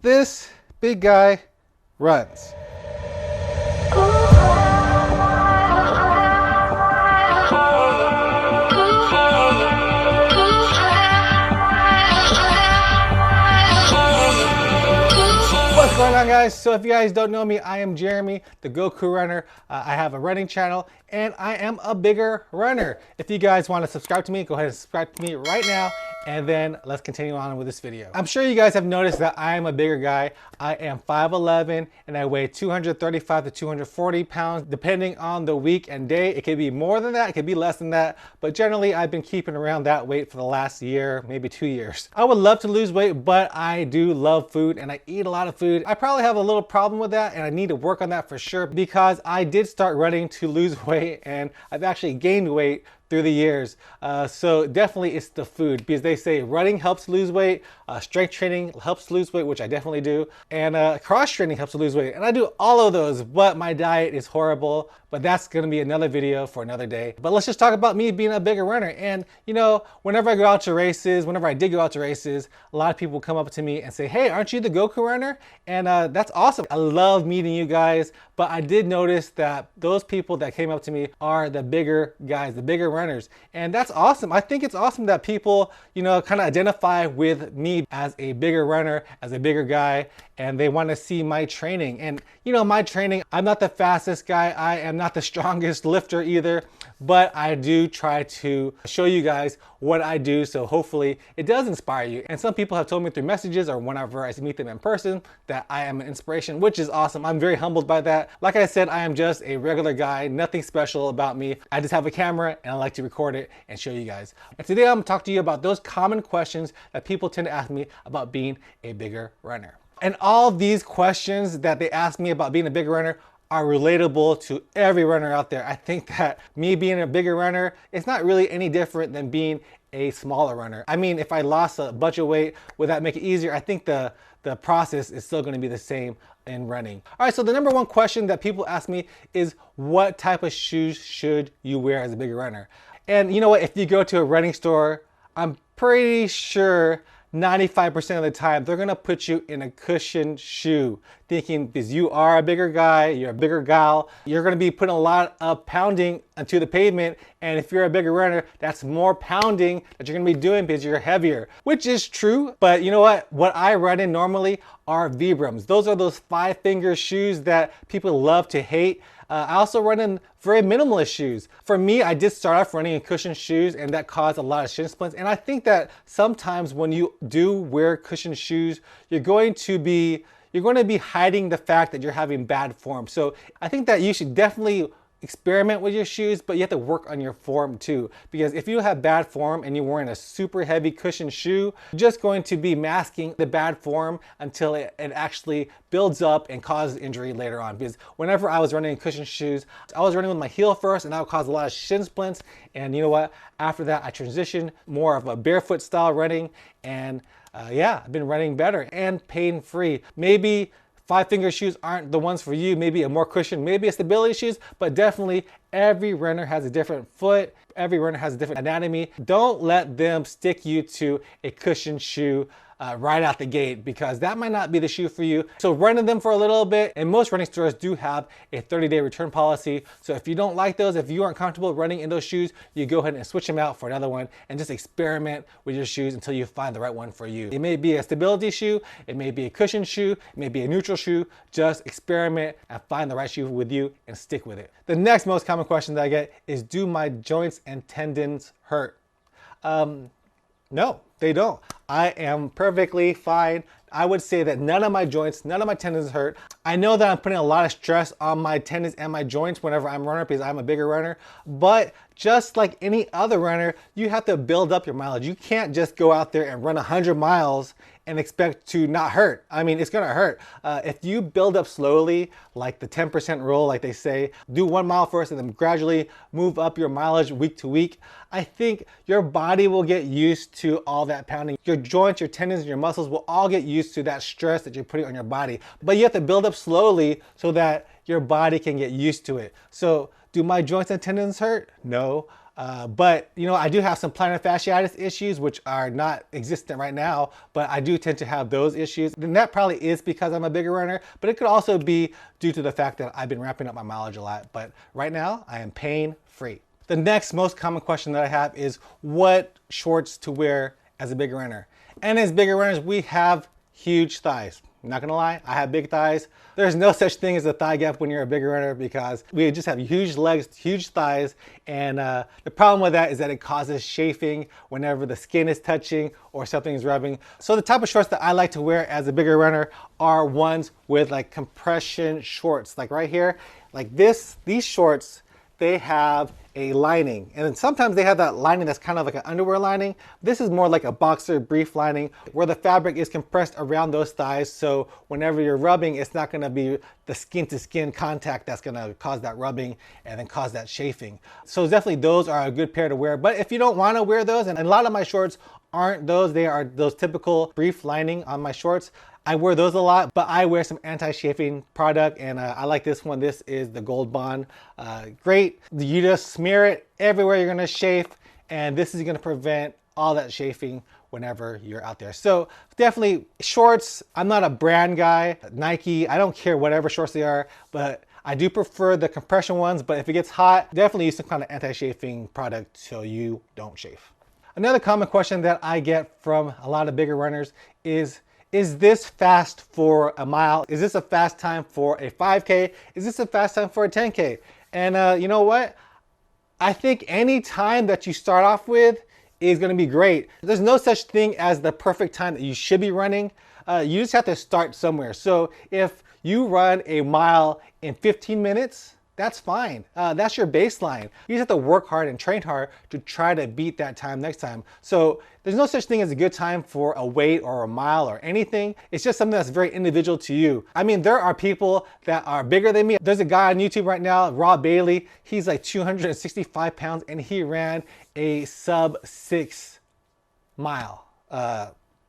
This big guy runs. What's going on, guys? So if you guys don't know me, I am Jeremy, the Goku runner. I have a running channel and I am a bigger runner. If you guys want to subscribe to me, go ahead and subscribe to me right now, and then let's continue on with this video. I'm sure you guys have noticed that I am a bigger guy. I am 5'11" and I weigh 235 to 240 pounds depending on the week and day. It could be more than that, it could be less than that, but generally I've been keeping around that weight for the last year, maybe 2 years. I would love to lose weight, but I do love food and I eat a lot of food. I probably have a little problem with that and I need to work on that for sure, because I did start running to lose weight and I've actually gained weight through the years. So definitely it's the food, because they say running helps lose weight, strength training helps lose weight, which I definitely do, and cross training helps to lose weight. And I do all of those, but my diet is horrible. But that's gonna be another video for another day. But let's just talk about me being a bigger runner. And you know, whenever I go out to races, whenever I did go out to races, a lot of people come up to me and say, hey, aren't you the Goku runner? And that's awesome. I love meeting you guys. But I did notice that those people that came up to me are the bigger guys, the bigger runners. And that's awesome. I think it's awesome that people, you know, kind of identify with me as a bigger runner, as a bigger guy, and they want to see my training. And you know, my training, I'm not the fastest guy, I am not the strongest lifter either, but I do try to show you guys what I do, so hopefully it does inspire you. And some people have told me through messages or whenever I meet them in person that I am an inspiration, which is awesome. I'm very humbled by that. Like I said, I am just a regular guy, nothing special about me. I just have a camera and I like to record it and show you guys. And today I'm gonna talk to you about those common questions that people tend to ask me about being a bigger runner. And all these questions that they ask me about being a bigger runner are relatable to every runner out there. I think that me being a bigger runner, it's not really any different than being a smaller runner. I mean, if I lost a bunch of weight, would that make it easier? I think the process is still gonna be the same in running. All right, so the number one question that people ask me is, what type of shoes should you wear as a bigger runner? And you know what, if you go to a running store, I'm pretty sure 95% of the time, they're gonna put you in a cushioned shoe, thinking because you are a bigger guy, you're a bigger gal, you're gonna be putting a lot of pounding onto the pavement. And if you're a bigger runner, that's more pounding that you're gonna be doing because you're heavier, which is true. But you know what? What I run in normally are Vibrams. Those are those 5-finger shoes that people love to hate. I also run in very minimalist shoes. For me, I did start off running in cushioned shoes and that caused a lot of shin splints. And I think that sometimes when you do wear cushioned shoes, you're going to be hiding the fact that you're having bad form. So I think that you should definitely experiment with your shoes, but you have to work on your form too. Because if you have bad form and you're wearing a super heavy cushioned shoe, you're just going to be masking the bad form until it actually builds up and causes injury later on. Because whenever I was running in cushioned shoes, I was running with my heel first and that would cause a lot of shin splints. And you know what? After that, I transitioned more of a barefoot style running, and yeah, I've been running better and pain-free. Maybe 5-finger shoes aren't the ones for you, maybe a more cushion, maybe a stability shoes, but definitely every runner has a different foot, every runner has a different anatomy. Don't let them stick you to a cushioned shoe right out the gate, because that might not be the shoe for you. So run in them for a little bit, and most running stores do have a 30-day return policy. So if you don't like those, if you aren't comfortable running in those shoes, you go ahead and switch them out for another one and just experiment with your shoes until you find the right one for you. It may be a stability shoe, it may be a cushion shoe, it may be a neutral shoe. Just experiment and find the right shoe with you and stick with it. The next most common question that I get is, do my joints and tendons hurt? No, they don't. I am perfectly fine. I would say that none of my joints, none of my tendons hurt. I know that I'm putting a lot of stress on my tendons and my joints whenever I'm a runner because I'm a bigger runner, but just like any other runner, you have to build up your mileage. You can't just go out there and run 100 miles and expect to not hurt. I mean, it's gonna hurt. If you build up slowly, like the 10% rule, like they say, do 1 mile first and then gradually move up your mileage week to week, I think your body will get used to all that pounding. Your joints, your tendons, and your muscles will all get used to that stress that you're putting on your body. But you have to build up slowly so that your body can get used to it. So do my joints and tendons hurt? No. But you know, I do have some plantar fasciitis issues, which are not existent right now, but I do tend to have those issues. And that probably is because I'm a bigger runner, but it could also be due to the fact that I've been ramping up my mileage a lot. But right now I am pain free. The next most common question that I have is what shorts to wear as a bigger runner. And as bigger runners, we have huge thighs. I'm not gonna lie, I have big thighs. There's no such thing as a thigh gap when you're a bigger runner because we just have huge legs, huge thighs, and the problem with that is that it causes chafing whenever the skin is touching or something is rubbing. So the type of shorts that I like to wear as a bigger runner are ones with like compression shorts. Like right here, like this, these shorts, they have a lining, and then sometimes they have that lining that's kind of like an underwear lining. This is more like a boxer brief lining where the fabric is compressed around those thighs, so whenever you're rubbing, it's not going to be the skin to skin contact that's going to cause that rubbing and then cause that chafing. So definitely those are a good pair to wear. But if you don't want to wear those, and a lot of my shorts aren't those, they are those typical brief lining on my shorts, I wear those a lot, but I wear some anti-chafing product, and I like this one. This is the Gold Bond. Great. You just smear it everywhere you're gonna chafe, and this is gonna prevent all that chafing whenever you're out there. So definitely shorts, I'm not a brand guy. Nike, I don't care whatever shorts they are, but I do prefer the compression ones, but if it gets hot, definitely use some kind of anti-chafing product so you don't chafe. Another common question that I get from a lot of bigger runners is this fast for a mile? Is this a fast time for a 5K? Is this a fast time for a 10K? And you know what? I think any time that you start off with is gonna be great. There's no such thing as the perfect time that you should be running. You just have to start somewhere. So if you run a mile in 15 minutes, that's fine. That's your baseline. You just have to work hard and train hard to try to beat that time next time. So there's no such thing as a good time for a weight or a mile or anything. It's just something that's very individual to you. I mean, there are people that are bigger than me. There's a guy on YouTube right now, Rob Bailey. He's like 265 pounds and he ran a sub 6 mile.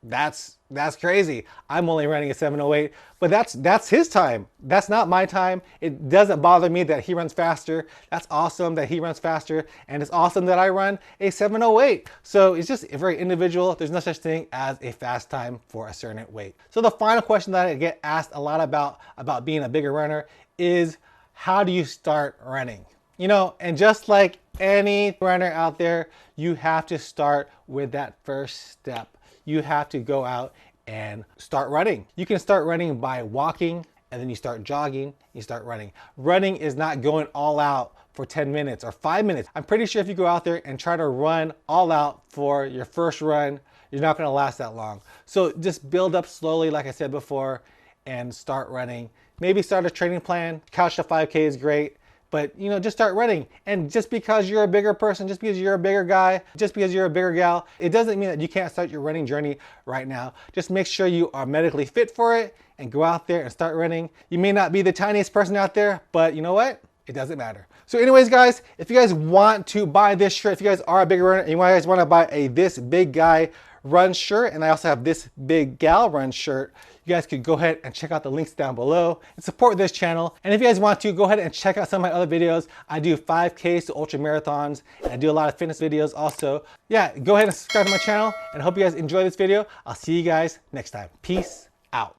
That's crazy. I'm only running a 7:08, but that's his time. That's not my time. It doesn't bother me that he runs faster. That's awesome that he runs faster, and it's awesome that I run a 7:08. So it's just very individual. There's no such thing as a fast time for a certain weight. So the final question that I get asked a lot about being a bigger runner is, how do you start running? You know, and just like any runner out there, you have to start with that first step. You have to go out and start running. You can start running by walking, and then you start jogging, you start running. Running is not going all out for 10 minutes or 5 minutes. I'm pretty sure if you go out there and try to run all out for your first run, you're not gonna last that long. So just build up slowly, like I said before, and start running. Maybe start a training plan. Couch to 5K is great. But you know, just start running. And just because you're a bigger person, just because you're a bigger guy, just because you're a bigger gal, it doesn't mean that you can't start your running journey right now. Just make sure you are medically fit for it and go out there and start running. You may not be the tiniest person out there, but you know what? It doesn't matter. So anyways, guys, if you guys want to buy this shirt, if you guys are a bigger runner and you guys want to buy a This Big Guy Run shirt, and I also have This Big Gal Run shirt, you guys could go ahead and check out the links down below and support this channel. And if you guys want to, go ahead and check out some of my other videos. I do 5Ks to ultra marathons, and I do a lot of fitness videos also. Yeah, go ahead and subscribe to my channel, and I hope you guys enjoy this video. I'll see you guys next time. Peace out.